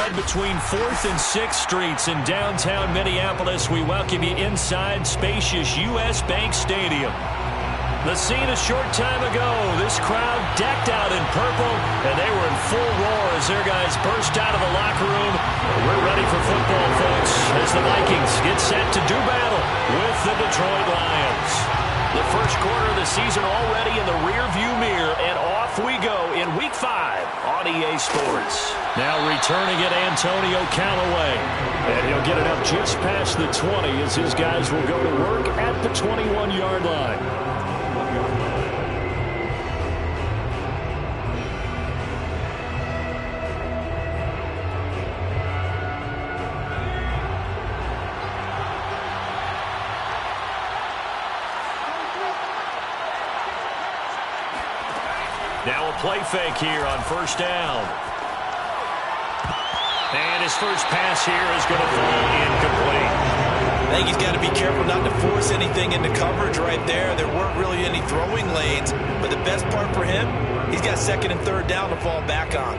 run between 4th and 6th Streets in downtown Minneapolis. We welcome you inside spacious U.S. Bank Stadium. The scene a short time ago, this crowd decked out in purple, and they were in full roar as their guys burst out of the locker room. We're ready for football, folks, as the Vikings get set to do battle with the Detroit Lions. The first quarter of the season already in the rearview mirror, and off we go in Week 5 on EA Sports. Now returning it, Antonio Callaway. And he'll get it up just past the 20 as his guys will go to work at the 21-yard line. Now a play fake here on first down. And his first pass here is going to fall incomplete. I think he's got to be careful not to force anything into coverage right there. There weren't really any throwing lanes, but the best part for him, he's got 2nd and 3rd down to fall back on.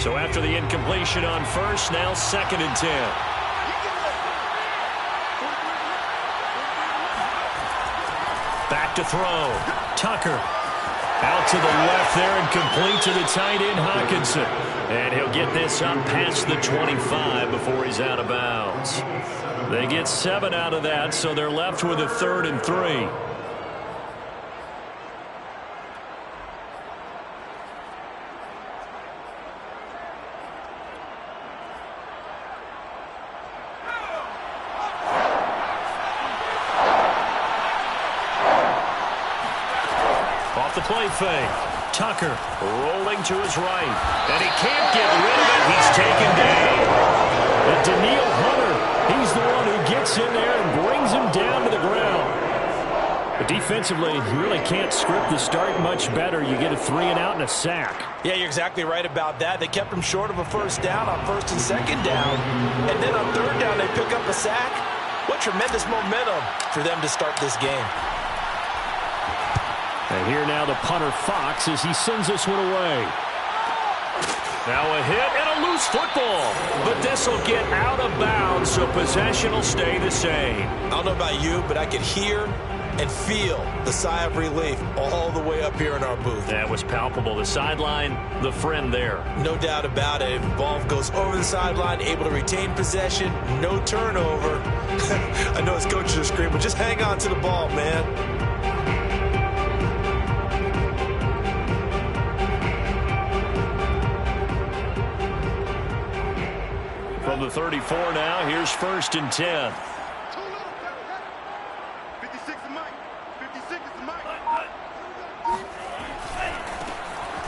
So after the incompletion on first, now 2nd and 10. Back to throw. Tucker. Out to the left there and complete to the tight end, Hawkinson. And he'll get this up past the 25 before he's out of bounds. They get 7 out of that, so they're left with a 3rd and 3. Play fake. Tucker rolling to his right. And he can't get rid of it. He's taken down. And Daniil Hunter, he's the one who gets in there and brings him down to the ground. But defensively, you really can't script the start much better. You get a 3 and out and a sack. Yeah, you're exactly right about that. They kept him short of a first down on 1st and 2nd down. And then on 3rd down, they pick up a sack. What tremendous momentum for them to start this game. And here now the punter Fox as he sends this one away. Now a hit and a loose football. But this will get out of bounds, so possession will stay the same. I don't know about you, but I can hear and feel the sigh of relief all the way up here in our booth. That was palpable. The sideline, the friend there. No doubt about it. If the ball goes over the sideline, able to retain possession, no turnover. I know his coaches are screaming, but just hang on to the ball, man. From the 34 now, here's 1st and 10. 56 is Mike. 56 is Mike.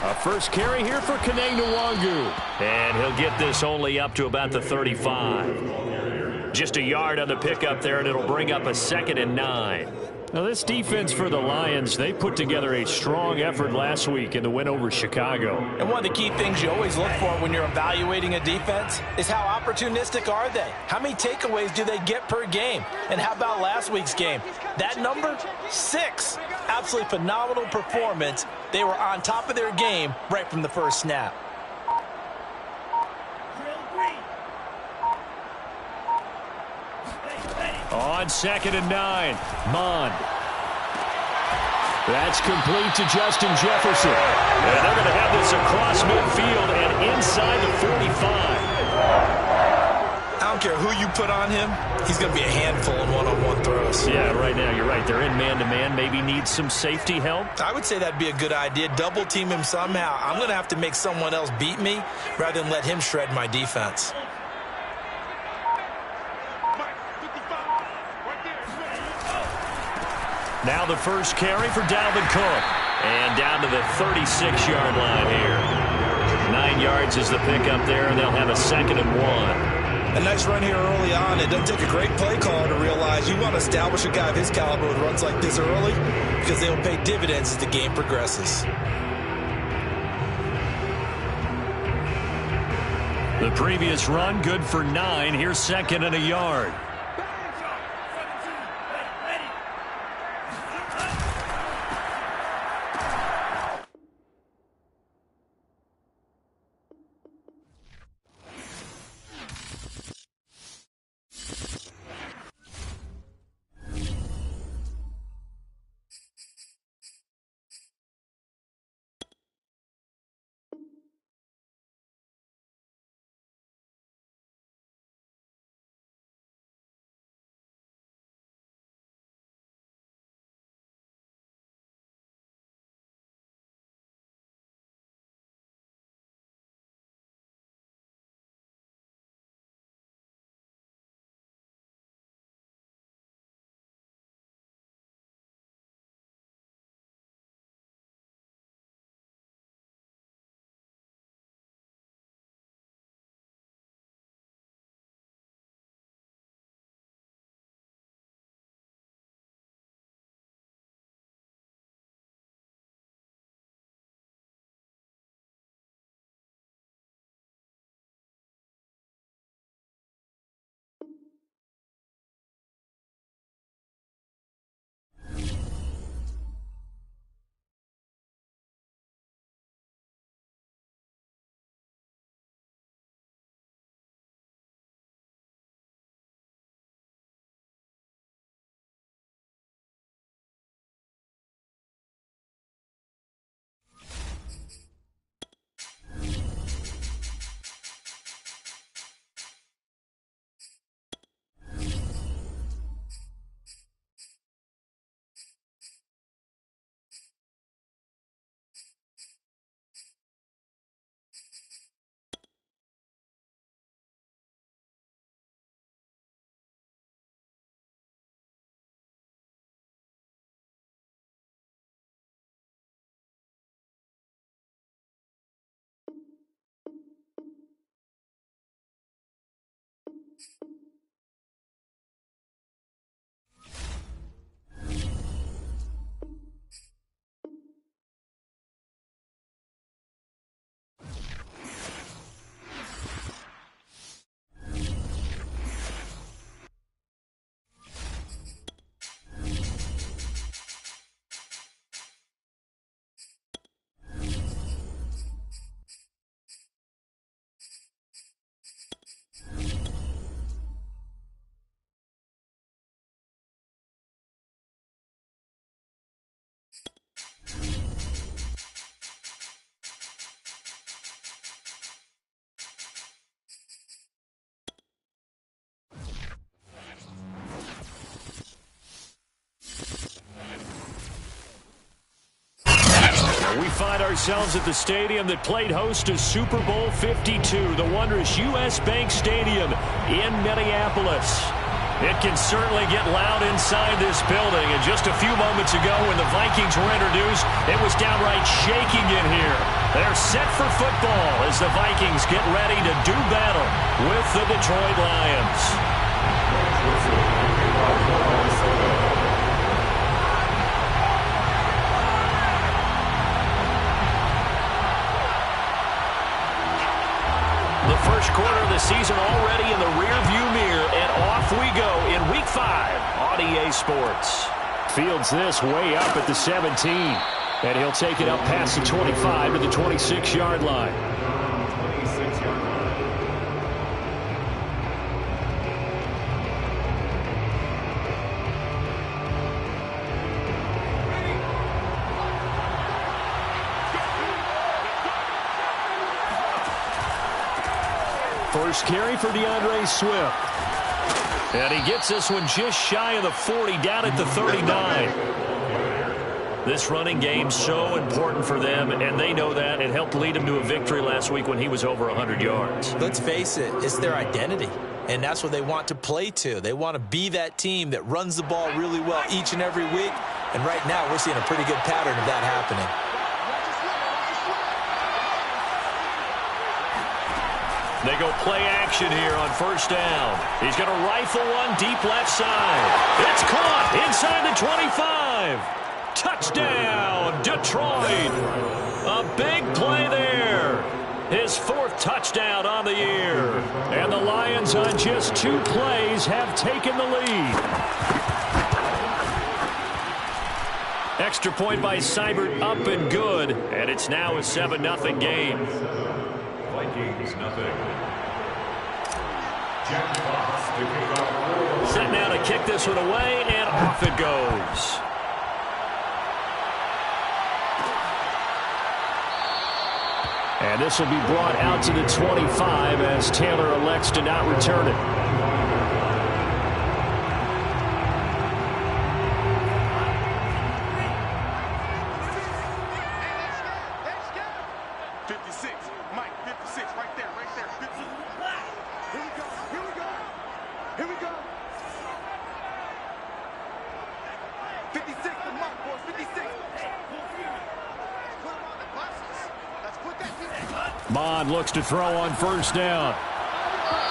A first carry here for Kene Nwangu. And he'll get this only up to about the 35. Just a yard on the pickup there, and it'll bring up a 2nd and 9. Now, this defense for the Lions, they put together a strong effort last week in the win over Chicago. And one of the key things you always look for when you're evaluating a defense is how opportunistic are they? How many takeaways do they get per game? And how about last week's game? That number, 6. Absolutely phenomenal performance. They were on top of their game right from the first snap. On 2nd and 9, Mond. That's complete to Justin Jefferson. And they're going to have this across midfield and inside the 45. I don't care who you put on him, he's going to be a handful in one-on-one throws. Yeah, right now, you're right. They're in man-to-man. Maybe need some safety help. I would say that'd be a good idea. Double team him somehow. I'm going to have to make someone else beat me rather than let him shred my defense. Now the first carry for Dalvin Cook. And down to the 36-yard line here. 9 yards is the pickup there, and they'll have a 2nd and 1. A nice run here early on. It doesn't take a great play caller to realize you want to establish a guy of his caliber with runs like this early because they will pay dividends as the game progresses. The previous run good for 9. Here's 2nd and a yard. We find ourselves at the stadium that played host to Super Bowl 52, the wondrous U.S. Bank Stadium in Minneapolis. It can certainly get loud inside this building. And just a few moments ago when the Vikings were introduced, it was downright shaking in here. They're set for football as the Vikings get ready to do battle with the Detroit Lions. The first quarter of the season already in the rearview mirror, and off we go in Week 5 on EA Sports. Fields this way up at the 17, and he'll take it up past the 25 to the 26-yard line. First carry for DeAndre Swift. And he gets this one just shy of the 40, down at the 39. This running game so important for them, and they know that. It helped lead them to a victory last week when he was over 100 yards. Let's face it, it's their identity, and that's what they want to play to. They want to be that team that runs the ball really well each and every week, and right now we're seeing a pretty good pattern of that happening. They go play action here on first down. He's going to rifle one deep left side. It's caught inside the 25. Touchdown, Detroit. A big play there. His 4th touchdown on the year. And the Lions on just 2 plays have taken the lead. Extra point by Seibert, up and good. And it's now a 7-0 game. Vikings, nothing. Set now to kick this one away, and off it goes. And this will be brought out to the 25 as Taylor elects to not return it. Bond looks to throw on first down.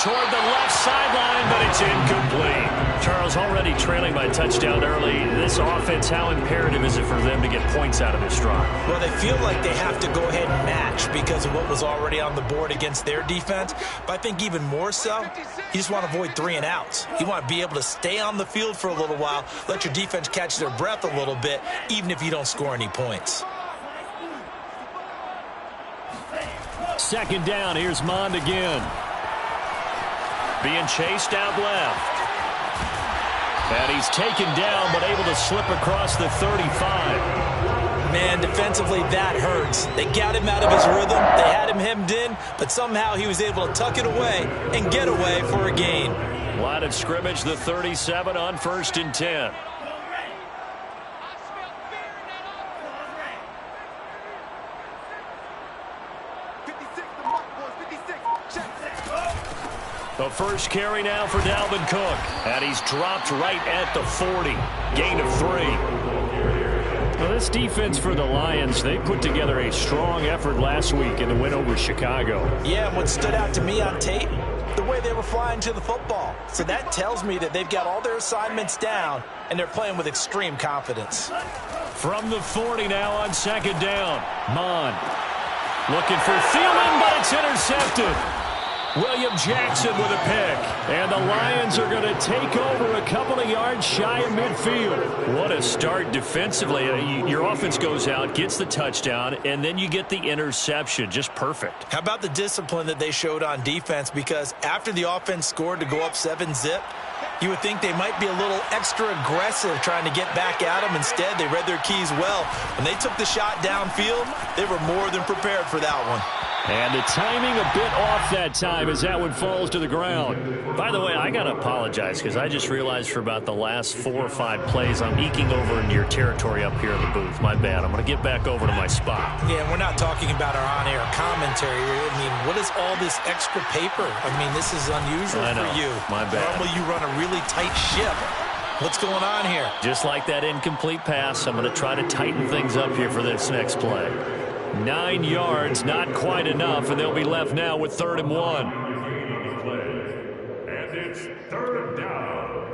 Toward the left sideline, but it's incomplete. Charles, already trailing by touchdown early. This offense, how imperative is it for them to get points out of this drive? Well, they feel like they have to go ahead and match because of what was already on the board against their defense. But I think even more so, you just want to avoid 3 and outs. You want to be able to stay on the field for a little while, let your defense catch their breath a little bit, even if you don't score any points. Second down, here's Mond again. Being chased out left. And he's taken down, but able to slip across the 35. Man, defensively, that hurts. They got him out of his rhythm. They had him hemmed in, but somehow he was able to tuck it away and get away for a gain. Line of scrimmage, the 37 on 1st and 10. The first carry now for Dalvin Cook. And he's dropped right at the 40. Gain of 3. Well, this defense for the Lions, they put together a strong effort last week in the win over Chicago. Yeah, and what stood out to me on tape, the way they were flying to the football. So that tells me that they've got all their assignments down, and they're playing with extreme confidence. From the 40 now on second down. Mond looking for Thielen, but it's intercepted. William Jackson with a pick. And the Lions are going to take over a couple of yards shy of midfield. What a start defensively. Your offense goes out, gets the touchdown, and then you get the interception. Just perfect. How about the discipline that they showed on defense? Because after the offense scored to go up 7-zip, You would think they might be a little extra aggressive trying to get back at him. Instead, they read their keys well. When they took the shot downfield, they were more than prepared for that one. And the timing a bit off that time as that one falls to the ground. By the way, I got to apologize because I just realized for about the last 4 or 5 plays, I'm eking over into your territory up here in the booth. My bad. I'm going to get back over to my spot. Yeah, we're not talking about our on-air commentary. I mean, what is all this extra paper? I mean, this is unusual for you. My bad. Normally you run a really tight ship. What's going on here? Just like that incomplete pass, I'm going to try to tighten things up here for this next play. 9 yards, not quite enough, and they'll be left now with 3rd and 1. And it's 3rd down.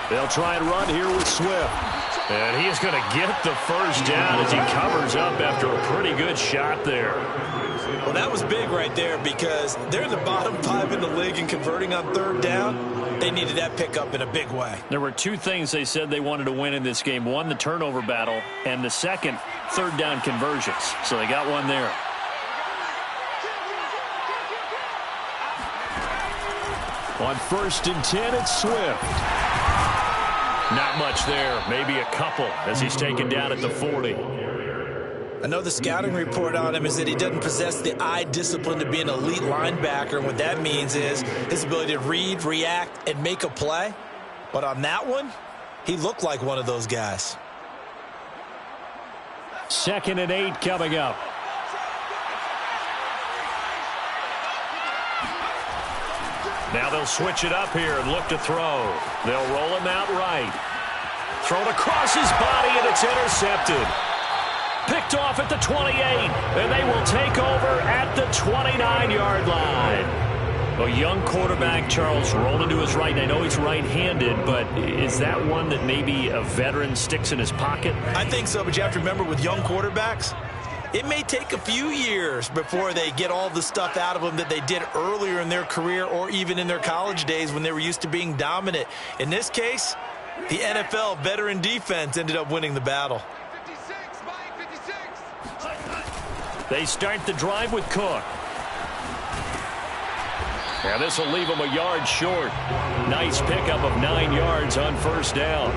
They'll try and run here with Swift. And he is going to get the first down as he covers up after a pretty good shot there. Well, that was big right there because they're in the bottom 5 in the league and converting on 3rd down. They needed that pickup in a big way. There were 2 things they said they wanted to win in this game. One, the turnover battle, and the second, 3rd down conversions. So they got one there. On 1st and 10, it's Swift. Not much there, maybe a couple as he's taken down at the 40. I know the scouting report on him is that he doesn't possess the eye discipline to be an elite linebacker. And what that means is his ability to read, react, and make a play. But on that one, he looked like one of those guys. 2nd and 8 coming up. Now they'll switch it up here and look to throw. They'll roll him out right. Thrown across his body, and it's intercepted. Picked off at the 28, and they will take over at the 29-yard line. A young quarterback, Charles, rolling to his right. And I know he's right-handed, but is that one that maybe a veteran sticks in his pocket? I think so, but you have to remember with young quarterbacks, it may take a few years before they get all the stuff out of them that they did earlier in their career or even in their college days when they were used to being dominant. In this case, the NFL veteran defense ended up winning the battle. 56, Mike, 56. They start the drive with Cook. And this will leave them a yard short. Nice pickup of 9 yards on 1st down.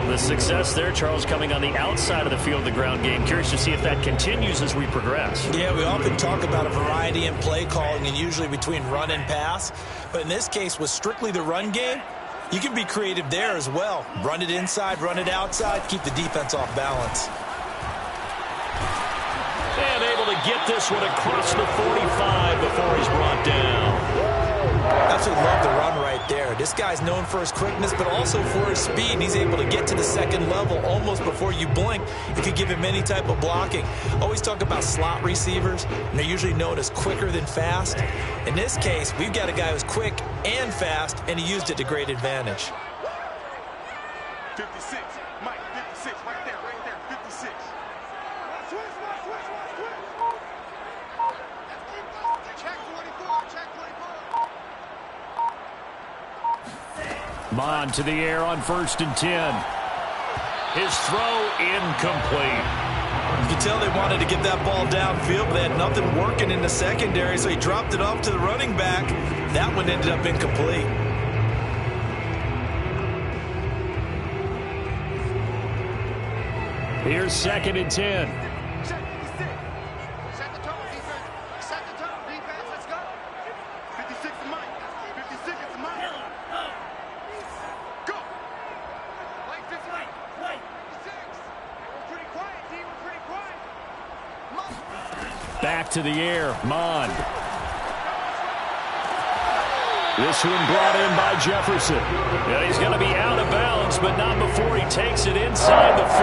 The success there, Charles, coming on the outside of the field, the ground game. Curious to see if that continues as we progress. Yeah, we often talk about a variety in play calling and usually between run and pass. But in this case, with strictly the run game, you can be creative there as well. Run it inside, run it outside, keep the defense off balance. And able to get this one across the 45 before he's brought down. Absolutely love the run right there. This guy's known for his quickness, but also for his speed. And he's able to get to the 2nd level almost before you blink if you give him any type of blocking. Always talk about slot receivers, and they're usually known as quicker than fast. In this case, we've got a guy who's quick and fast, and he used it to great advantage. 56, Mike, 56, right there, 56. Switch. Check 24, check 24. Mond to the air on 1st and 10. His throw incomplete. You can tell they wanted to get that ball downfield, but they had nothing working in the secondary, so he dropped it off to the running back. That one ended up incomplete. Here's 2nd and 10. Check 56. Set the tone, defense. Set the tone, defense. Let's go. 56 to Mike. 56 is Mike. Go. Mike, 56. 56. We're pretty quiet, D. We're pretty quiet. Back to the air, Mond. This one brought in by Jefferson. Yeah, he's going to be out of bounds, but not before he takes it inside the 40.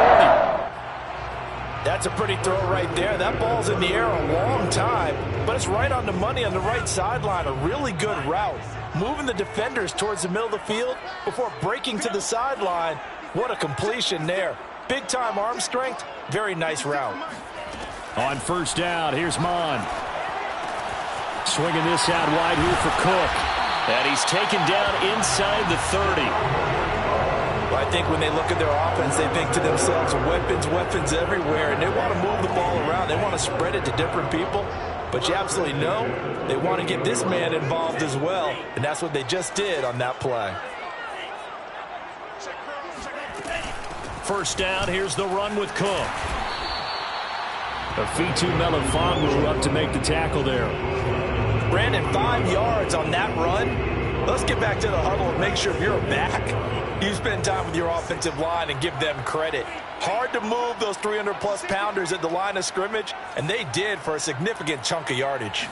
That's a pretty throw right there. That ball's in the air a long time, but it's right on the money on the right sideline. A really good route. Moving the defenders towards the middle of the field before breaking to the sideline. What a completion there. Big-time arm strength. Very nice route. On 1st down, here's Mond. Swinging this out wide here for Cook. And he's taken down inside the 30. think when they look at their offense, they think to themselves, weapons everywhere, and they want to move the ball around. They want to spread it to different people. But you absolutely know they want to get this man involved as well, and that's what they just did on that play. First down, here's the run with Cook. Afitu Melifonwu up to make the tackle there. Brandon, 5 yards on that run. Let's get back to the huddle and make sure if you're a back, you spend time with your offensive line and give them credit. Hard to move those 300-plus pounders at the line of scrimmage, and they did for a significant chunk of yardage.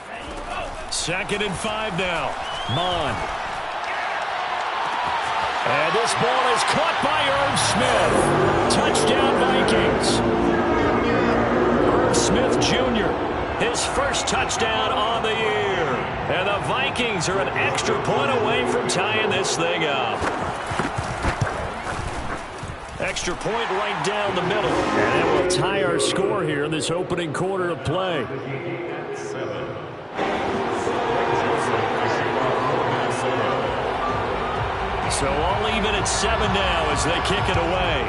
2nd and 5 now. Mon. And this ball is caught by Irv Smith. Touchdown, Vikings. Irv Smith Jr., his first touchdown on the year. And the Vikings are an extra point away from tying this thing up. Extra point right down the middle. And it will tie our score here in this opening quarter of play. So all even at 7 now as they kick it away.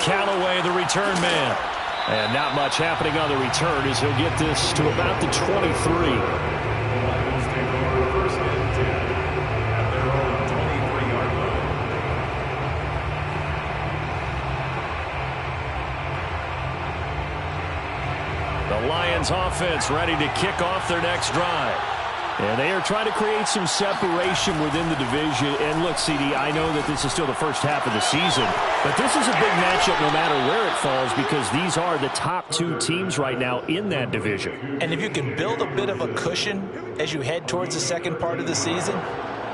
Callaway, the return man. And not much happening on the return as he'll get this to about the 23. The Lions offense ready to kick off their next drive. And they are trying to create some separation within the division. And look, CD, I know that this is still the first half of the season, but this is a big matchup no matter where it falls because these are the top 2 teams right now in that division. And if you can build a bit of a cushion as you head towards the second part of the season,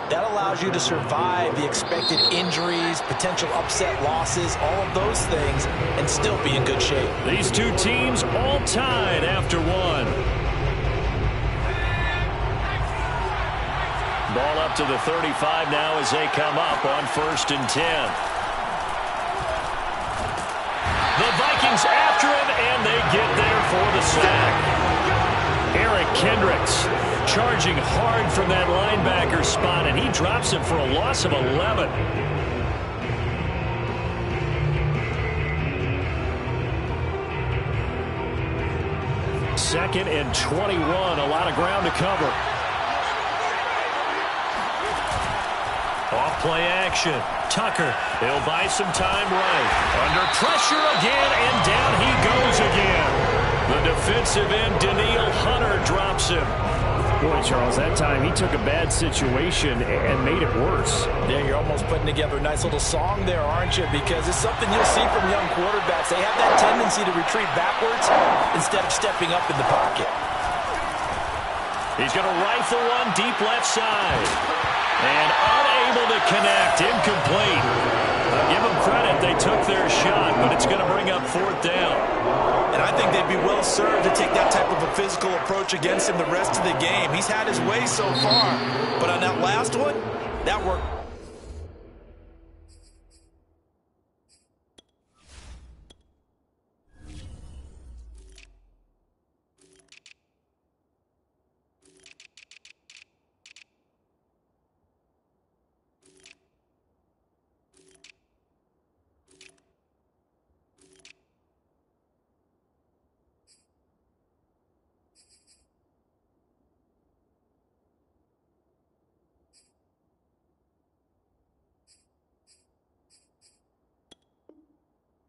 that allows you to survive the expected injuries, potential upset losses, all of those things, and still be in good shape. These 2 teams all tied after 1. Ball up to the 35 now as they come up on 1st and 10. The Vikings after him, and they get there for the sack. Eric Kendricks charging hard from that linebacker spot, and he drops him for a loss of 11. Second and 21, a lot of ground to cover. Off play action. Tucker, he'll buy some time right. Under pressure again, and down he goes again. The defensive end, Daniil Hunter, drops him. Boy, Charles, that time he took a bad situation and made it worse. Yeah, you're almost putting together a nice little song there, aren't you? Because it's something you'll see from young quarterbacks. They have that tendency to retreat backwards instead of stepping up in the pocket. He's going to rifle one deep left side. And unable to connect, incomplete. Give them credit, they took their shot, but it's going to bring up 4th down. And I think they'd be well served to take that type of a physical approach against him the rest of the game. He's had his way so far, but on that last one, that worked.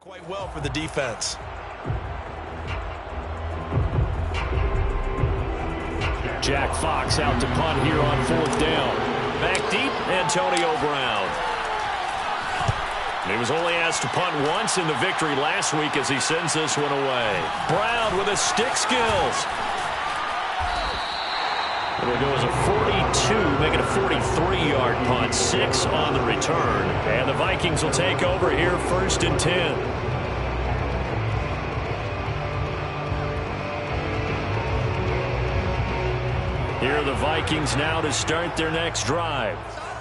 Quite well for the defense. Jack Fox out to punt here on 4th down. Back deep, Antonio Brown. He was only asked to punt once in the victory last week as he sends this one away. Brown with his stick skills. It'll go as a 42, make it a 43-yard punt. 6 on the return. And the Vikings will take over here 1st and 10. Here are the Vikings now to start their next drive.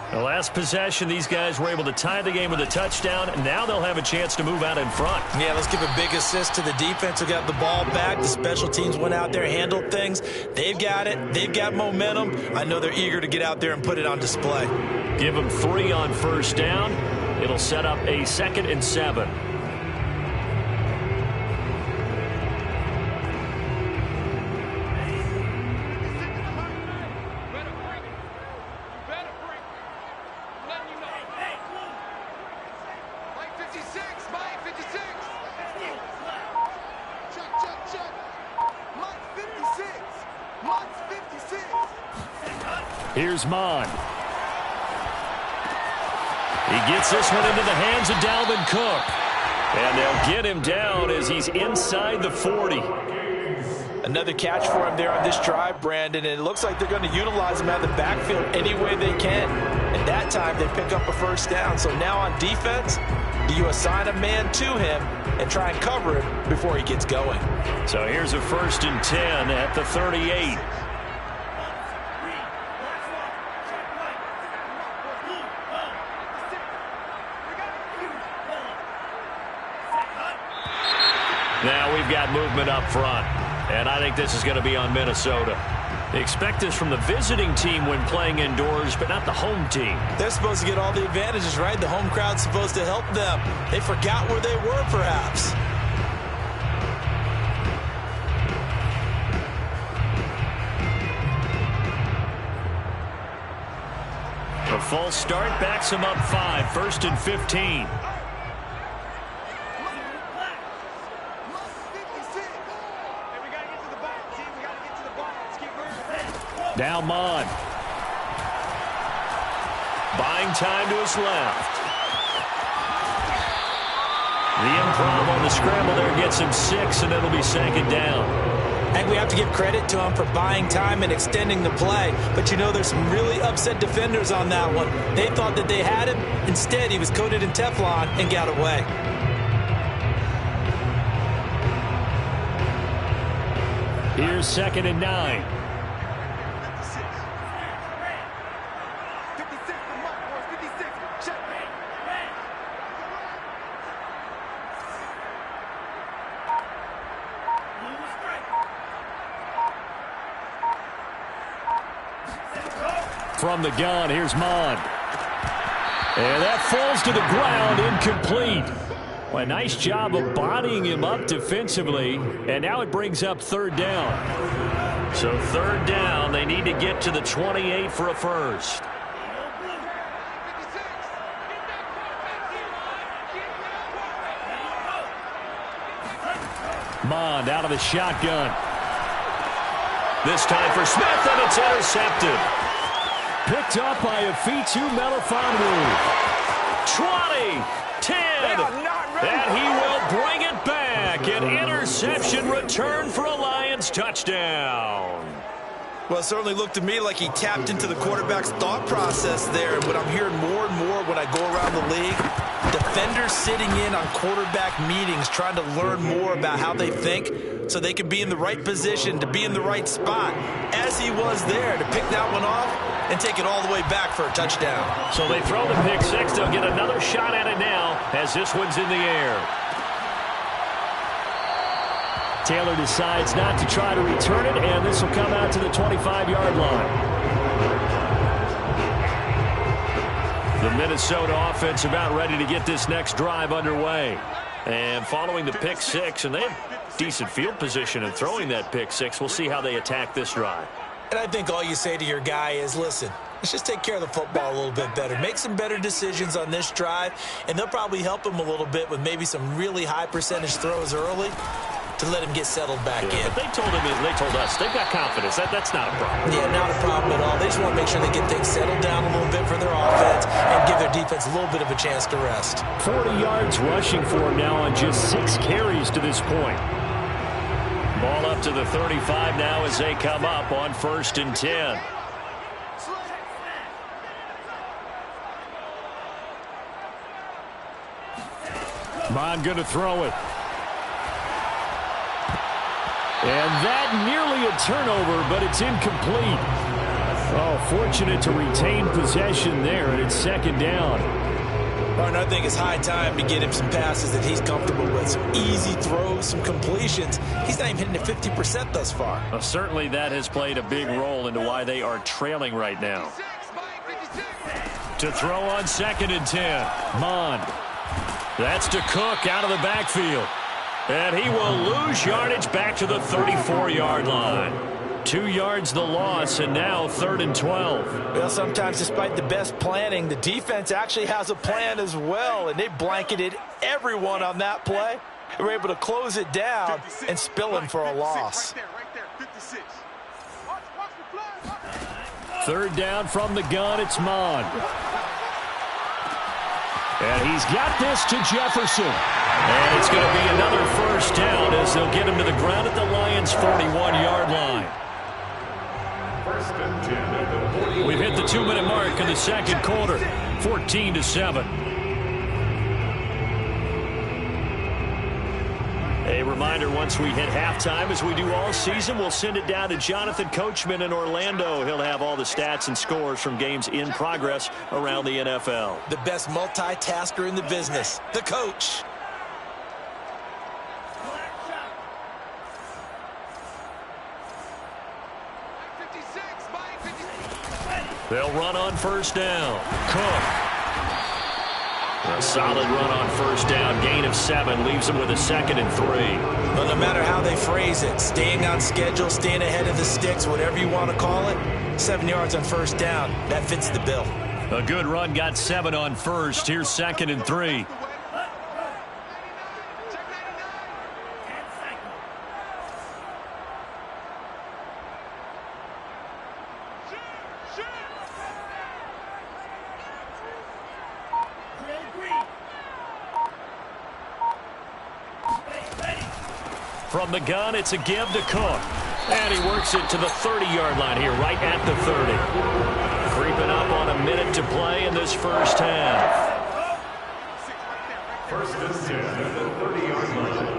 The last possession, these guys were able to tie the game with a touchdown, and now they'll have a chance to move out in front. Yeah, let's give a big assist to the defense who got the ball back. The special teams went out there, handled things. They've got it. They've got momentum. I know they're eager to get out there and put it on display. Give him 3 on first down. It'll set up a 2nd and 7. Here's Mon. He gets this one into the hands of Dalvin Cook. And they'll get him down as he's inside the 40. Another catch for him there on this drive, Brandon, and it looks like they're going to utilize him out of the backfield any way they can. And that time they pick up a first down. So now on defense, do you assign a man to him and try and cover him before he gets going? So here's a 1st and 10 at the 38. Now we've got movement up front, and I think this is going to be on Minnesota. They expect this from the visiting team when playing indoors, but not the home team. They're supposed to get all the advantages, right? The home crowd's supposed to help them. They forgot where they were, perhaps. A false start backs him up 5, 1st and 15. Now Mon. Buying time to his left. The improv on the scramble there gets him 6, and it'll be 2nd down. I think we have to give credit to him for buying time and extending the play. But, you know, there's some really upset defenders on that one. They thought that they had him. Instead, he was coated in Teflon and got away. Here's 2nd and 9. From the gun, here's Mon. And that falls to the ground, incomplete. Well, a nice job of bodying him up defensively, and now it brings up 3rd down. So 3rd down, they need to get to the 28 for a first. Mond out of the shotgun. This time for Smith, and it's intercepted. Picked up by a Fitu Melifonwu. 20, 10, and he will bring it back. An interception return for a Lions touchdown. Well, it certainly looked to me like he tapped into the quarterback's thought process there. And what I'm hearing more and more when I go around the league, defenders sitting in on quarterback meetings trying to learn more about how they think so they can be in the right position to be in the right spot, as he was there to pick that one off and take it all the way back for a touchdown. So they throw the pick six. They'll get another shot at it now as this one's in the air. Taylor decides not to try to return it, and this will come out to the 25-yard line. The Minnesota offense about ready to get this next drive underway. And following the pick six, and they have decent field position in throwing that pick six. We'll see how they attack this drive. And I think all you say to your guy is, listen, let's just take care of the football a little bit better. Make some better decisions on this drive, and they'll probably help him a little bit with maybe some really high percentage throws early to let him get settled back in. But they told us they've got confidence. That's not a problem. Yeah, not a problem at all. They just want to make sure they get things settled down a little bit for their offense and give their defense a little bit of a chance to rest. 40 yards rushing for him now on just 6 carries to this point. Ball up to the 35 now as they come up on 1st and 10. Bond going to throw it. And that nearly a turnover, but it's incomplete. Oh, fortunate to retain possession there, and it's 2nd down. And I think it's high time to get him some passes that he's comfortable with. Some easy throws, some completions. He's not even hitting at 50% thus far. Well, certainly that has played a big role into why they are trailing right now. To throw on 2nd and 10. Mond. That's to Cook out of the backfield. And he will lose yardage back to the 34-yard line. 2 yards the loss, and now 3rd and 12. Well, sometimes despite the best planning, the defense actually has a plan as well, and they blanketed everyone on that play. They were able to close it down and spill him for a loss. Right there, 56. Watch the flag. 3rd down from the gun, it's Mond. And he's got this to Jefferson. And it's going to be another 1st down as they'll get him to the ground at the Lions' 41-yard line. 1st and 10 at the 40. We've hit the 2-minute mark in the 2nd quarter, 14-7. A reminder, once we hit halftime, as we do all season, we'll send it down to Jonathan Coachman in Orlando. He'll have all the stats and scores from games in progress around the NFL. The best multitasker in the business, the coach. They'll run on 1st down. Cook. A solid run on 1st down. Gain of 7 leaves them with a 2nd and 3. Well, no matter how they phrase it, staying on schedule, staying ahead of the sticks, whatever you want to call it, 7 yards on 1st down, that fits the bill. A good run got 7 on 1st. Here's 2nd and 3. From the gun, it's a give to Cook. And he works it to the 30-yard line here, right at the 30. Creeping up on a minute to play in this 1st half. 1st and 10 at the 30-yard line.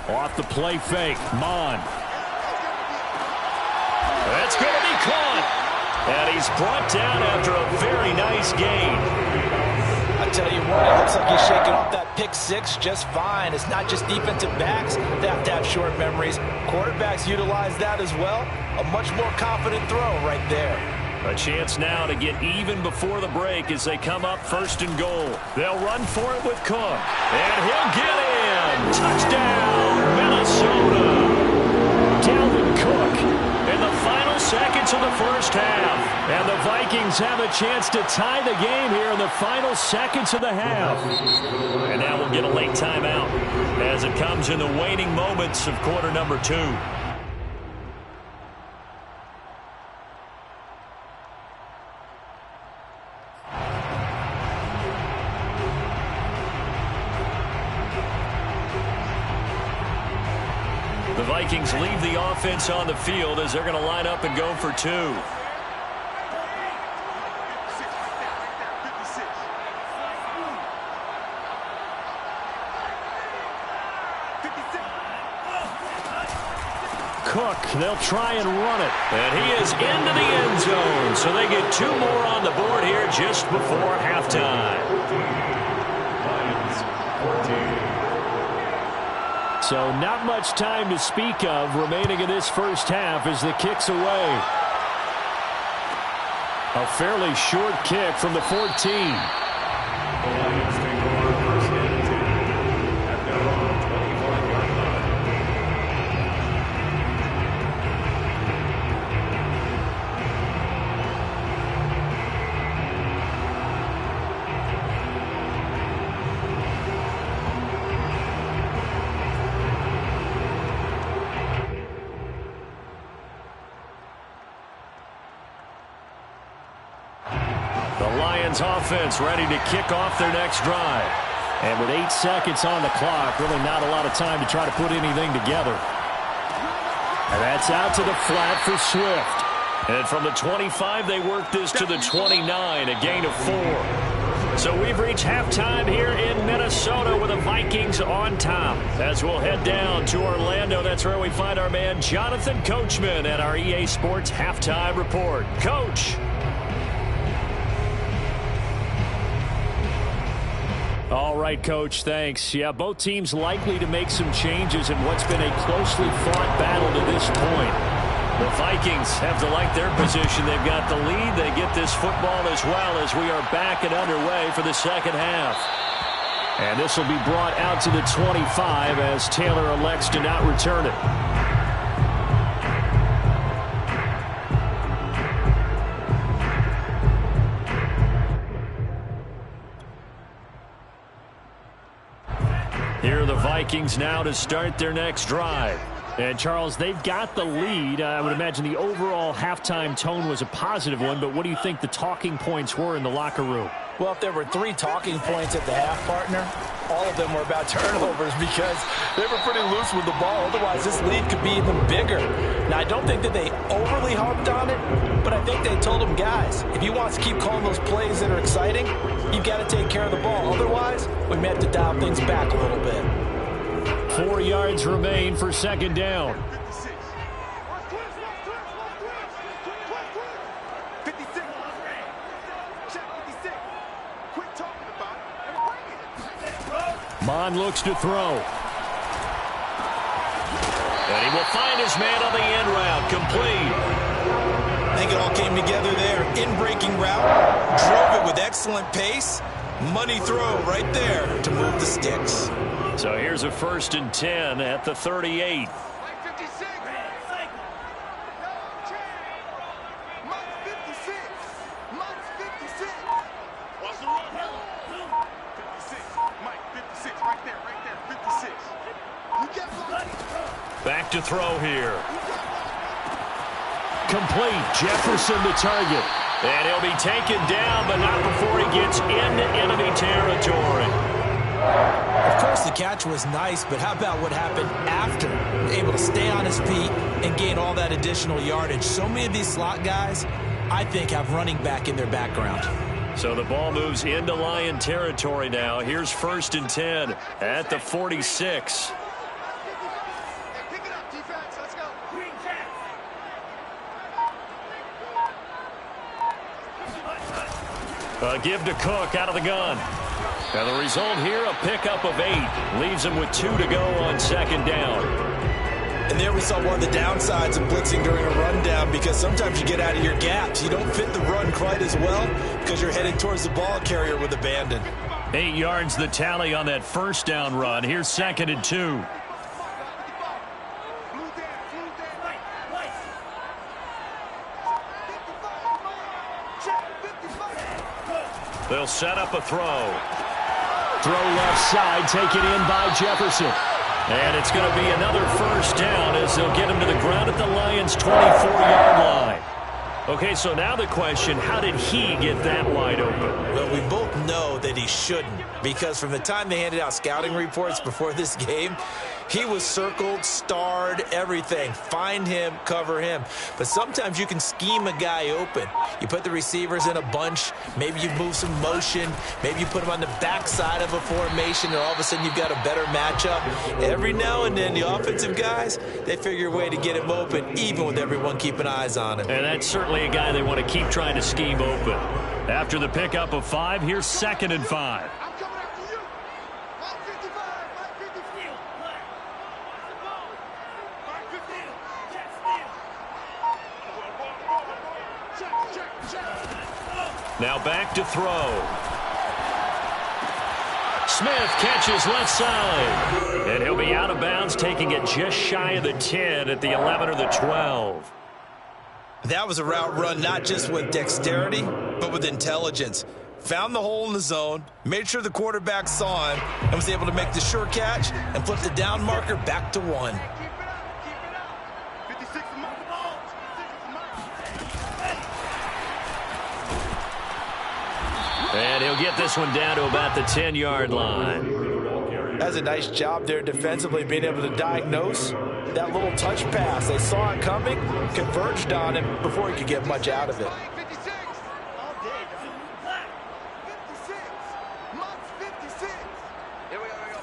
Off the play fake, Mond. That's going to be caught. And he's brought down after a very nice gain. I tell you what, it looks like he's shaking off that pick 6 just fine. It's not just defensive backs that have to have short memories. Quarterbacks utilize that as well. A much more confident throw right there. A chance now to get even before the break as they come up 1st and goal. They'll run for it with Cook. And he'll get in. Touchdown, Minnesota. Dalvin Cook in the final seconds of the 1st half. And the Vikings have a chance to tie the game here in the final seconds of the half. And now we'll get a late timeout as it comes in the waning moments of quarter number 2. The Vikings leave the offense on the field as they're going to line up and go for 2. Cook, they'll try and run it. And he is into the end zone. So they get 2 more on the board here just before halftime. Lions 14. So not much time to speak of remaining in this 1st half as the kick's away. A fairly short kick from the 14. The Lions take over 1st and 10 at their own 24-yard line. Offense ready to kick off their next drive. And with 8 seconds on the clock, really not a lot of time to try to put anything together. And that's out to the flat for Swift. And from the 25, they work this to the 29, a gain of 4. So we've reached halftime here in Minnesota with the Vikings on top. As we'll head down to Orlando, that's where we find our man Jonathan Coachman at our EA Sports Halftime Report. Coach. right, Coach. Thanks. Yeah, both teams likely to make some changes in what's been a closely fought battle to this point. The Vikings have to like their position. They've got the lead. They get this football as well as we are back and underway for the second half. And this will be brought out to the 25 as Taylor elects to not return it. Here are the Vikings now to start their next drive. And, Charles, they've got the lead. I would imagine the overall halftime tone was a positive one, but what do you think the talking points were in the locker room? Well, if there were 3 talking points at the half, partner, all of them were about turnovers because they were pretty loose with the ball. Otherwise, this lead could be even bigger. Now, I don't think that they overly harped on it, but I think they told them, guys, if you want to keep calling those plays that are exciting, you've got to take care of the ball. Otherwise, we may have to dial things back a little bit. 4 yards remain for second down. 56. Check 56. Quit talking about it and bring it. Mon looks to throw. And he will find his man on the end route. Complete. I think it all came together there. In-breaking route. Drove it with excellent pace. Money throw right there to move the sticks. So here's a 1st and 10 at the 38. Like 56. Mike's 56. Mike's 56. Watch the run. 56. Mike, 56. Right there. 56. You get one. Back to throw here. Complete. Jefferson the target. And he'll be taken down, but not before he gets into enemy territory. Of course, the catch was nice, but how about what happened after? Able to stay on his feet and gain all that additional yardage. So many of these slot guys, I think, have running back in their background. So the ball moves into Lion territory now. Here's 1st and 10 at the 46. Pick it up, defense. Let's go. A give to Cook out of the gun. And the result here, a pickup of 8. Leaves him with 2 to go on second down. And there we saw one of the downsides of blitzing during a rundown because sometimes you get out of your gaps. You don't fit the run quite as well because you're headed towards the ball carrier with abandon. 8 yards the tally on that 1st down run. Here's 2nd and 2. They'll set up a throw. Throw left side, taken in by Jefferson. And it's going to be another 1st down as they'll get him to the ground at the Lions' 24-yard line. Okay, so now the question, how did he get that wide open? Well, we both know that he shouldn't because from the time they handed out scouting reports before this game, he was circled, starred, everything. Find him, cover him. But sometimes you can scheme a guy open. You put the receivers in a bunch. Maybe you move some motion. Maybe you put them on the backside of a formation, and all of a sudden you've got a better matchup. Every now and then, the offensive guys, they figure a way to get him open, even with everyone keeping eyes on him. And that's certainly a guy they want to keep trying to scheme open. After the pickup of 5, here's 2nd and 5. I'm coming after you. Mike 55. Mike 55. Mike 50. Check. Now back to throw. Smith catches left side. And he'll be out of bounds, taking it just shy of the 10 at the 11 or the 12. That was a route run not just with dexterity, but with intelligence. Found the hole in the zone, made sure the quarterback saw him, and was able to make the sure catch and flip the down marker back to 1. Keep it up. Keep it up. 56 is Mike. 56 is Mike. And he'll get this one down to about the 10-yard line. That's a nice job there defensively, being able to diagnose that little touch pass. They saw it coming, converged on him before he could get much out of it. Mike 56. All day. 56. Mike's 56. Here we go.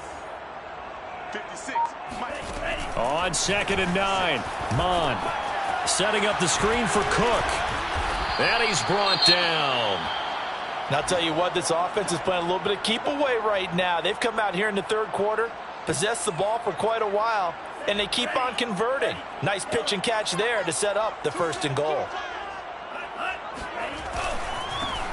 56. Mike. On 2nd and 9, Mon setting up the screen for Cook. And he's brought down. And I'll tell you what, this offense is playing a little bit of keep away right now. They've come out here in the third quarter, possessed the ball for quite a while, and they keep on converting. Nice pitch and catch there to set up the 1st and goal.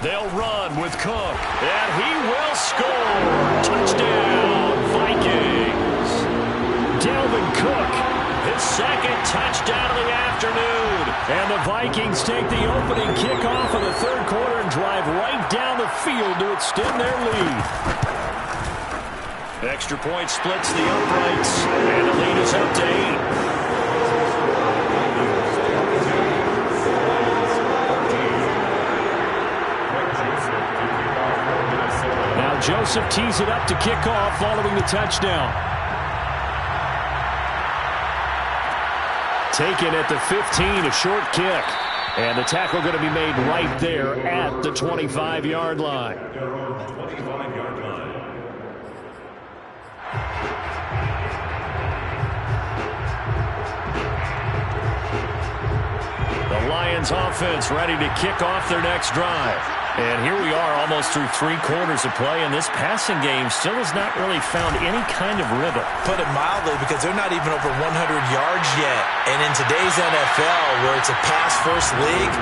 They'll run with Cook, and he will score. Touchdown, Vikings. Dalvin Cook, his 2nd touchdown of the afternoon. And the Vikings take the opening kickoff of the third quarter and drive right down the field to extend their lead. Extra point splits the uprights, and the lead is up to 8. Now Joseph tees it up to kick off following the touchdown. Taken at the 15, a short kick. And the tackle going to be made right there at the 25-yard line. The Lions offense ready to kick off their next drive. And here we are almost through 3 quarters of play, and this passing game still has not really found any kind of rhythm. Put it mildly, because they're not even over 100 yards yet. And in today's NFL, where it's a pass-first league,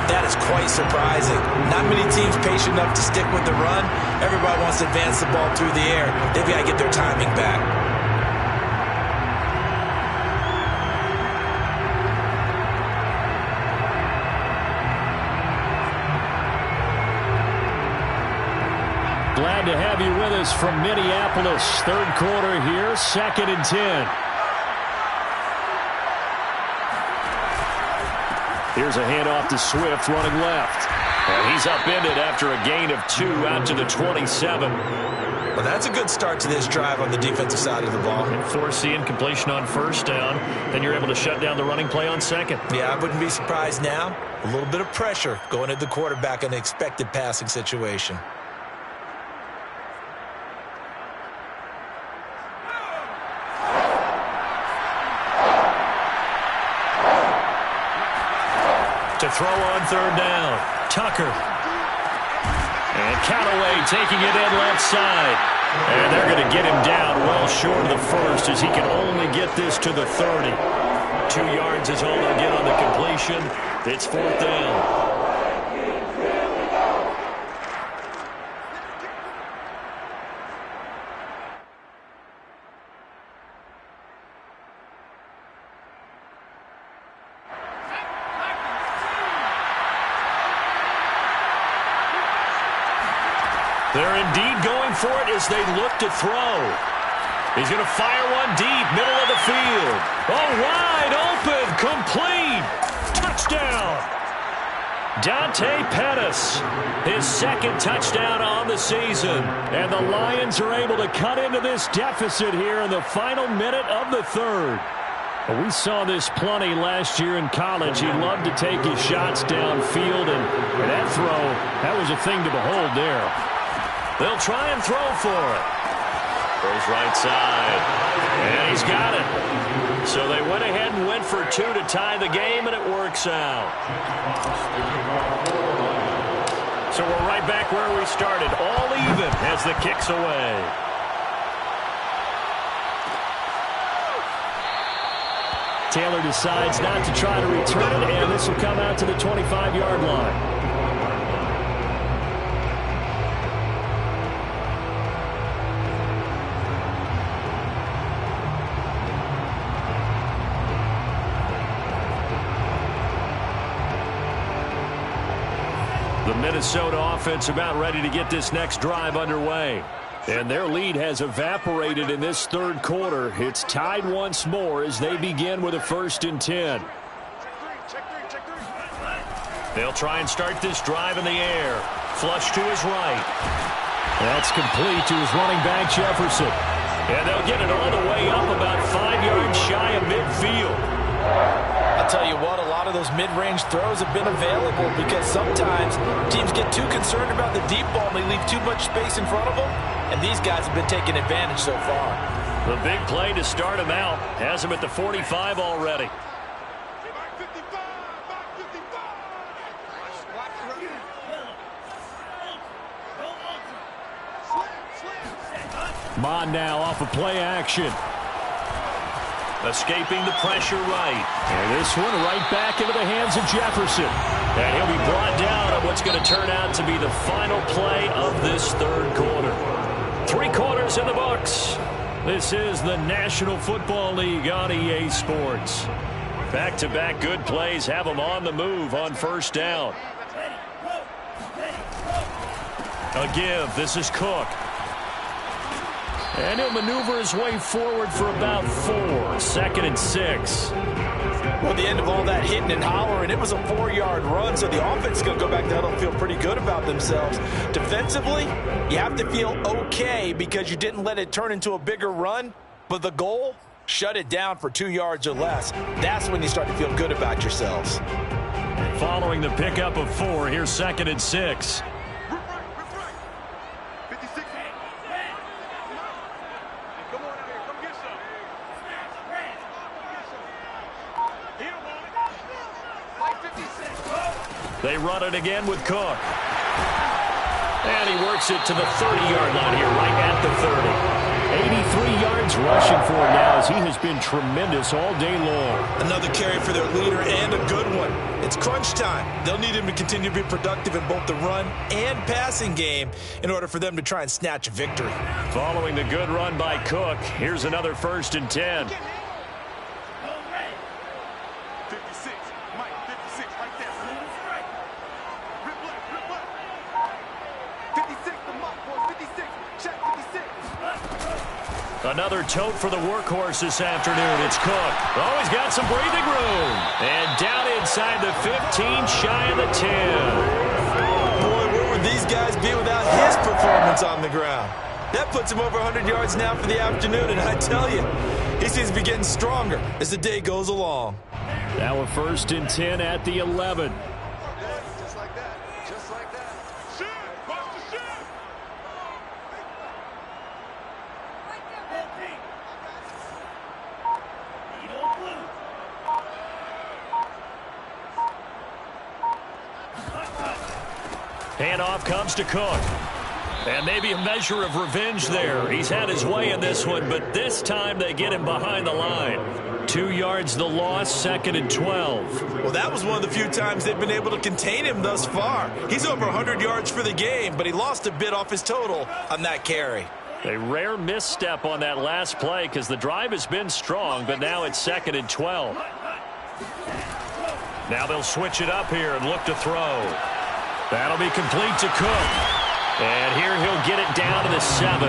that is quite surprising. Not many teams patient enough to stick with the run. Everybody wants to advance the ball through the air. They've got to get their timing back. Glad to have you with us from Minneapolis. Third quarter here, 2nd and 10. Here's a handoff to Swift running left. And he's upended after a gain of 2 out to the 27. Well, that's a good start to this drive on the defensive side of the ball. And force the incompletion on 1st down. Then you're able to shut down the running play on 2nd. Yeah, I wouldn't be surprised now. A little bit of pressure going at the quarterback in an expected passing situation. To throw on 3rd down, Tucker. And Callaway taking it in left side. And they're going to get him down well short of the 1st as he can only get this to the 30. 2 yards is all they'll get on the completion. It's 4th down. They're indeed going for it as they look to throw. He's going to fire one deep, middle of the field. Oh, wide open, complete. Touchdown. Dante Pettis, his 2nd touchdown on the season. And the Lions are able to cut into this deficit here in the final minute of the 3rd. We saw this plenty last year in college. He loved to take his shots downfield, and that throw, that was a thing to behold there. They'll try and throw for it. Throws right side. And he's got it. So they went ahead and went for 2 to tie the game, and it works out. So we're right back where we started. All even as the kick's away. Taylor decides not to try to return it, and this will come out to the 25-yard line. The Minnesota offense about ready to get this next drive underway. And their lead has evaporated in this 3rd quarter. It's tied once more as they begin with a 1st and 10. They'll try and start this drive in the air. Flush to his right. That's complete to his running back, Jefferson. And they'll get it all the way up about 5 yards shy of midfield. I'll tell you what, a lot of those mid-range throws have been available because sometimes teams get too concerned about the deep ball and they leave too much space in front of them, and these guys have been taking advantage so far. The big play to start him out has him at the 45 already. Mon now off of play action. Escaping the pressure right. And this one right back into the hands of Jefferson. And he'll be brought down on what's going to turn out to be the final play of this third quarter. 3 quarters in the books. This is the National Football League on EA Sports. Back-to-back good plays have them on the move on first down. A give. This is Cook. And he'll maneuver his way forward for about 4. 2nd and 6. Well, the end of all that hitting and hollering, it was a 4-yard run, so the offense is going to go back to huddle and feel pretty good about themselves. Defensively, you have to feel okay because you didn't let it turn into a bigger run, but the goal, shut it down for 2 yards or less. That's when you start to feel good about yourselves. Following the pickup of 4, here's 2nd and 6. They run it again with Cook. And he works it to the 30-yard line here, right at the 30. 83 yards rushing for him now as he has been tremendous all day long. Another carry for their leader and a good one. It's crunch time. They'll need him to continue to be productive in both the run and passing game in order for them to try and snatch a victory. Following the good run by Cook, here's another 1st and 10. Another tote for the workhorse this afternoon. It's Cook. Oh, he's got some breathing room. And down inside the 15, shy of the 10. Boy, where would these guys be without his performance on the ground? That puts him over 100 yards now for the afternoon, and I tell you, he seems to be getting stronger as the day goes along. Now a 1st and 10 at the 11. Just like that. Just like that. Shoot! Watch the shoot! Handoff comes to Cook. And maybe a measure of revenge there. He's had his way in this one, but this time they get him behind the line. 2 yards the loss, 2nd and 12. Well, that was one of the few times they've been able to contain him thus far. He's over 100 yards for the game, but he lost a bit off his total on that carry. A rare misstep on that last play because the drive has been strong, but now it's 2nd and 12. Now they'll switch it up here and look to throw. That'll be complete to Cook. And here he'll get it down to the 7.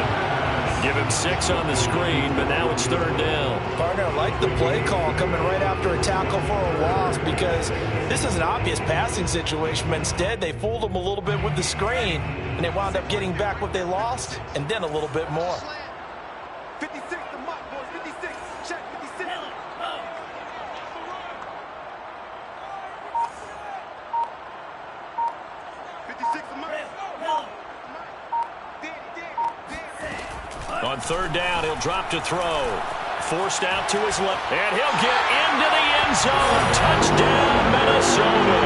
Give him 6 on the screen, but now it's 3rd down. Partner, I like the play call coming right after a tackle for a loss because this is an obvious passing situation, but instead they fooled him a little bit with the screen, and they wound up getting back what they lost and then a little bit more. 56, the mark, boys. 56. Check 56. 56, the mark. On 3rd down, he'll drop to throw. Forced out to his left, and he'll get into the end zone. Touchdown, Minnesota.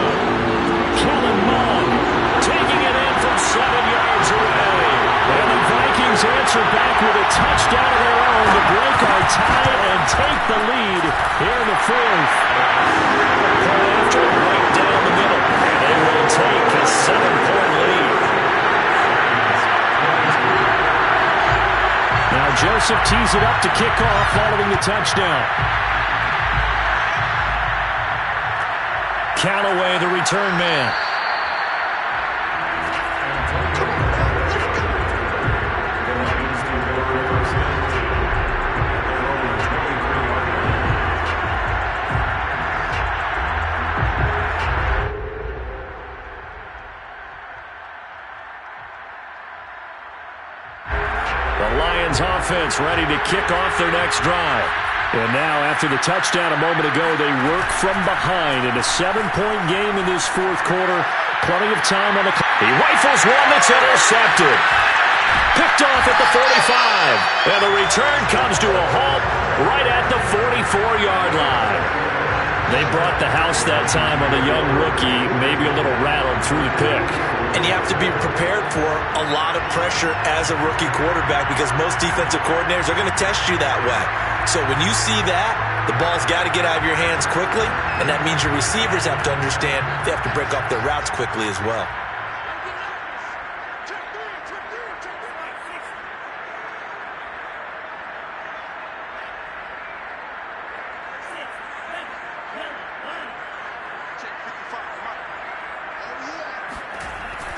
Kellen Mond taking it in from 7 yards away. And the Vikings answer back with a touchdown of their own to break our tie and take the lead here in the 4th. Right after it, right down the middle. They will take a 7-point lead. Now Joseph tees it up to kick off following the touchdown. Callaway, the return man. Offense ready to kick off their next drive. And now, after the touchdown a moment ago, they work from behind in a 7-point game in this 4th quarter. Plenty of time on the clock. He rifles one that's intercepted. Picked off at the 45. And the return comes to a halt right at the 44-yard line. They brought the house that time on a young rookie, maybe a little rattled through the pick. And you have to be prepared for a lot of pressure as a rookie quarterback because most defensive coordinators are going to test you that way. So when you see that, the ball's got to get out of your hands quickly, and that means your receivers have to understand they have to break off their routes quickly as well.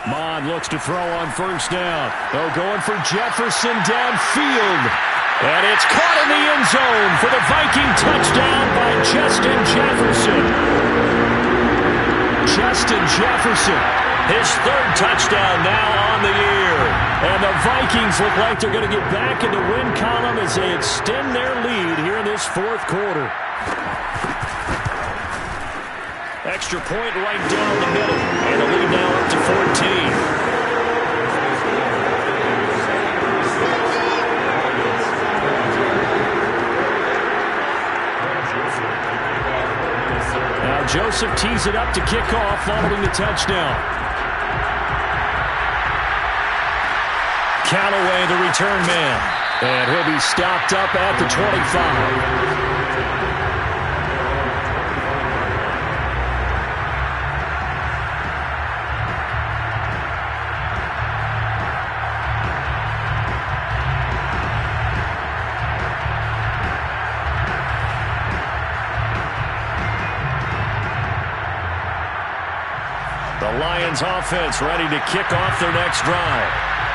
Mond looks to throw on first down. They're going for Jefferson downfield. And it's caught in the end zone for the Viking touchdown by Justin Jefferson. Justin Jefferson, his third touchdown now on the year. And the Vikings look like they're going to get back in the win column as they extend their lead here in this fourth quarter. Extra point right down the middle. And the lead now up to 14. Now Joseph tees it up to kick off following the touchdown. Callaway, the return man. And he'll be stopped up at the 25. Lions offense ready to kick off their next drive.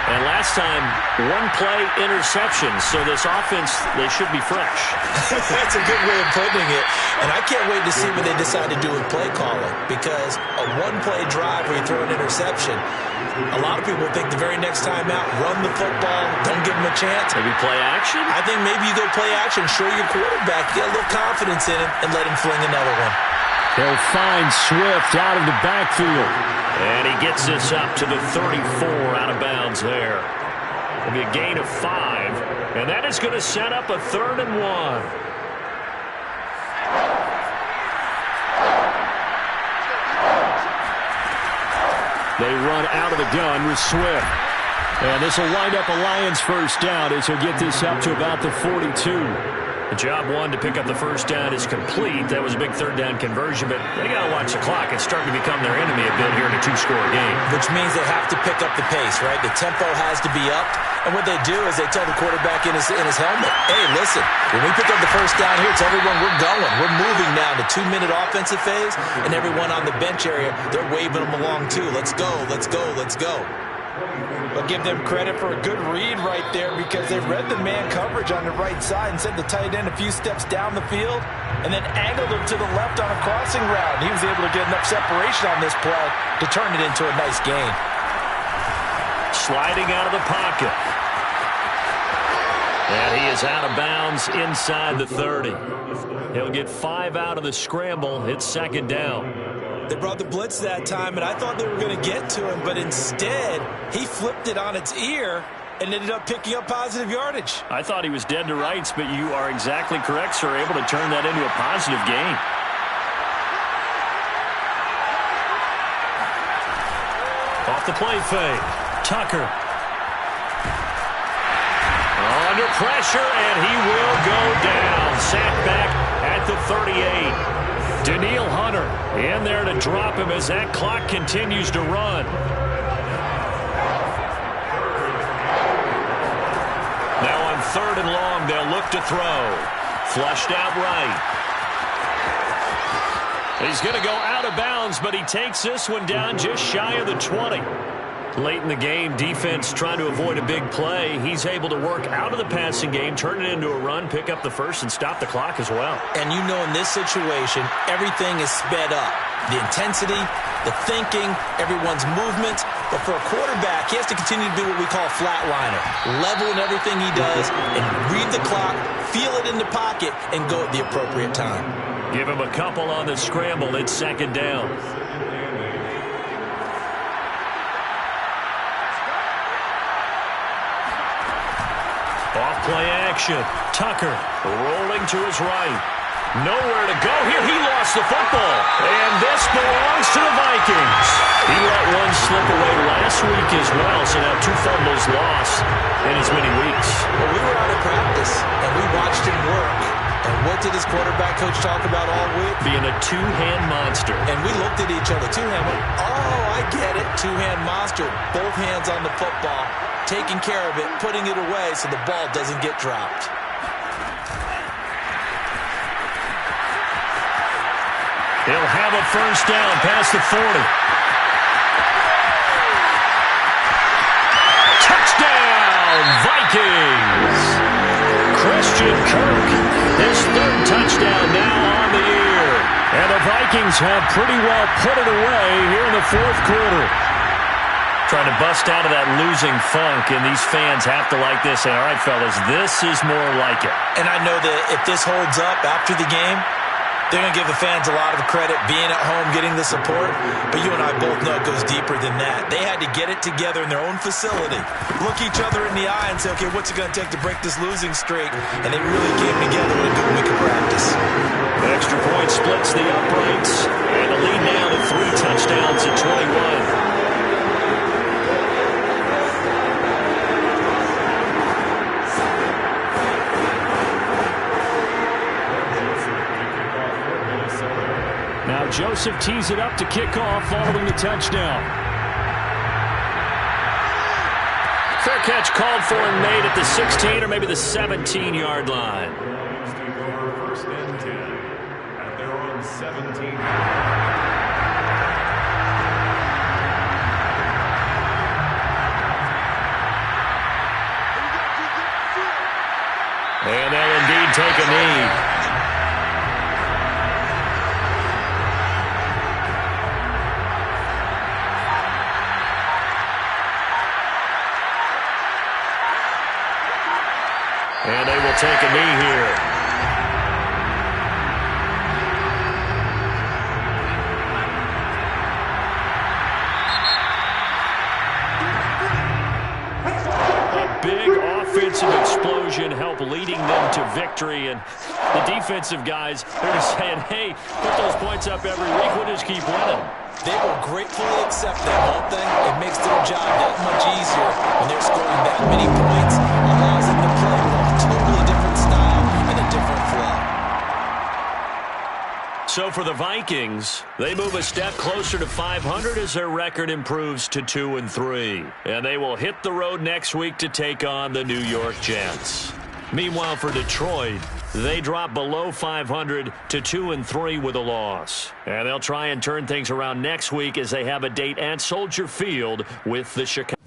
And last time, one play interception. So this offense, they should be fresh. That's a good way of putting it. And I can't wait to see what they decide to do with play calling. Because a one-play drive where you throw an interception, a lot of people think the very next time out, run the football, don't give them a chance. Maybe play action? I think maybe you go play action, show your quarterback, get a little confidence in him, and let him fling another one. He'll find Swift out of the backfield. And he gets this up to the 34 out of bounds there. It'll be a gain of 5. And that is going to set up a 3rd and 1. They run out of the gun with Swift. And this will wind up a Lions first down as he'll get this up to about the 42. The job one to pick up the first down is complete. That was a big third down conversion, but they got to watch the clock. It's starting to become their enemy a bit here in a 2-score game. Which means they have to pick up the pace, right? The tempo has to be up. And what they do is they tell the quarterback in his helmet, hey, listen, when we pick up the first down here, tell everyone we're going. We're moving now to 2-minute offensive phase, and everyone on the bench area, they're waving them along too. Let's go, let's go, let's go. But give them credit for a good read right there because they read the man coverage on the right side and sent the tight end a few steps down the field and then angled him to the left on a crossing route. He was able to get enough separation on this play to turn it into a nice gain. Sliding out of the pocket. And he is out of bounds inside the 30. He'll get 5 out of the scramble. It's 2nd down. They brought the blitz that time, and I thought they were going to get to him, but instead, he flipped it on its ear and ended up picking up positive yardage. I thought he was dead to rights, but you are exactly correct, sir. Able to turn that into a positive gain. Off the play fake. Tucker. Under pressure, and he will go down. Sacked back at the 38. Daniil Hunter in there to drop him as that clock continues to run. Now on 3rd and long, they'll look to throw. Flushed out right. He's going to go out of bounds, but he takes this one down just shy of the 20. Late in the game, defense trying to avoid a big play. He's able to work out of the passing game, turn it into a run, pick up the first, and stop the clock as well. And you know in this situation, everything is sped up. The intensity, the thinking, everyone's movements. But for a quarterback, he has to continue to do what we call flatliner. Level in everything he does and read the clock, feel it in the pocket, and go at the appropriate time. Give him a couple on the scramble. It's 2nd down. Off play action. Tucker rolling to his right. Nowhere to go here. He lost the football. And this belongs to the Vikings. He let one slip away last week as well, so now 2 fumbles lost in as many weeks. Well, we were out of practice, and we watched him work. And what did his quarterback coach talk about all week? Being a two-hand monster. And we looked at each other. Two-hand. Oh, I get it. Two-hand monster. Both hands on the football, taking care of it, putting it away so the ball doesn't get dropped. He'll have a first down past the 40. Touchdown, Vikings! Christian Kirk, his 3rd touchdown now on the year. And the Vikings have pretty well put it away here in the 4th quarter. Trying to bust out of that losing funk, and these fans have to like this. And all right, fellas, this is more like it. And I know that if this holds up after the game, they're going to give the fans a lot of credit being at home, getting the support. But you and I both know it goes deeper than that. They had to get it together in their own facility, look each other in the eye and say, okay, what's it going to take to break this losing streak? And they really came together with a good week of practice. Extra point splits the uprights. And the lead now to 3 touchdowns at 21. Now Joseph tees it up to kick off following the touchdown. Fair catch called for and made at the 16 or maybe the 17-yard line. First and 10 at their own 17. And they'll indeed take a knee. And they will take a knee here. A big offensive explosion helped leading them to victory. And the defensive guys, they're just saying, hey, put those points up every week. We'll just keep winning. They will gratefully accept that whole thing. It makes their job that much easier when they're scoring that many points. Allows them to play with a totally different style and a different flow. So for the Vikings, they move a step closer to 500 as their record improves to 2-3. And they will hit the road next week to take on the New York Jets. Meanwhile, for Detroit, they drop below 500 to 2-3 with a loss. And they'll try and turn things around next week as they have a date at Soldier Field with the Chicago.